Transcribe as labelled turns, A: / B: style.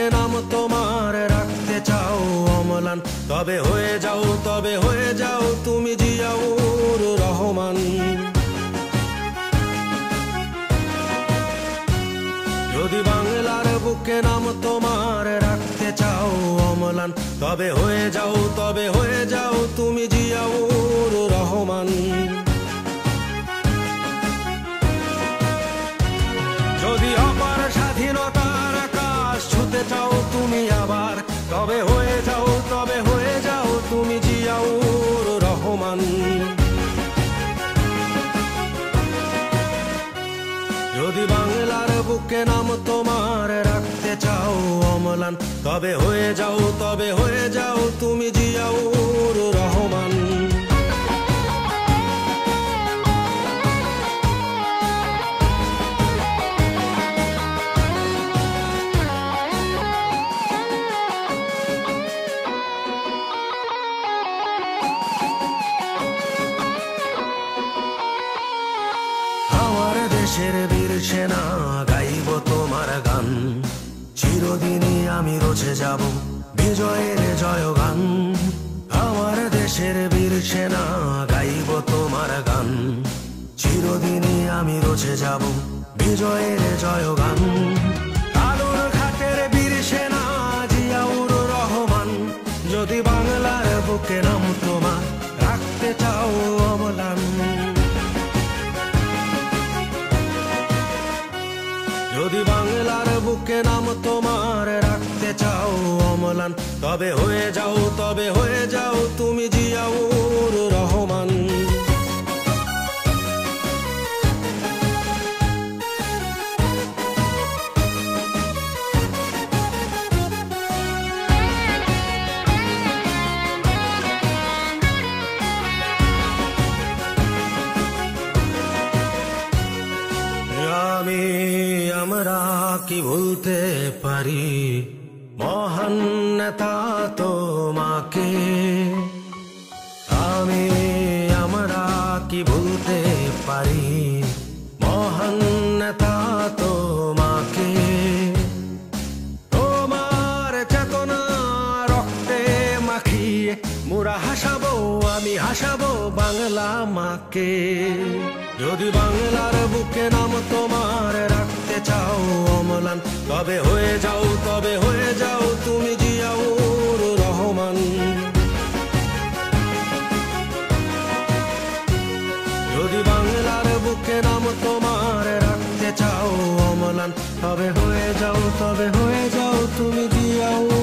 A: বুকে নাম তোমার রাখতে চাও অম্লান, তবে হয়ে যাও তুমি জিয়াউর রহমান। যদি বাংলার বুকে নাম তোমার রাখতে চাও অম্লান, তবে হয়ে যাও তুমি জিয়াউর রহমান। যদি অপার স্বাধীনতার আকাশ ছুতে চাও তুমি আবার, তবে হয়ে যাও তুমি জিয়াউর রহমান। যদি বাংলার বুকে নাম তোমার রাখতে চাও অম্লান, তবে হয়ে যাও তুমি জিয়াউর রহমান। দেশের বীর সেনা গাইব তোমার গান, চিরদিনই আমি রচে যাব বিজয়ের জয়গান। আমার দেশের বীর সেনা গাইব তোমার গান, চিরদিনই আমি রচে যাব বিজয়ের জয়গান। আলোর ঘাটের বীর সেনা জিয়াউর রহমান, যদি বাংলার বুকে নাম তোমার রাখতে চাও অম্লান। যদি বাংলার বুকে নাম তোমার রাখতে চাও অম্লান, তবে হয়ে যাও তুমি জিয়াউর রহমান। আমরা কি ভুলতে পারি মহান নেতা তোমাকে, আমরা কি ভুলতে পারি মহান নেতা তোমাকে। তোমার চেতনা রক্তে মাখিয়ে মোরা আমি হাসাবো বাংলা মাকে। যদি বাংলার বুকে নাম তোমার রাখতে চাও অম্লান, তবে হয়ে যাও তুমি জিয়াউর রহমান। যদি বাংলার বুকে নাম তোমার রাখতে চাও অম্লান, তবে হয়ে যাও তুমি জিয়াউর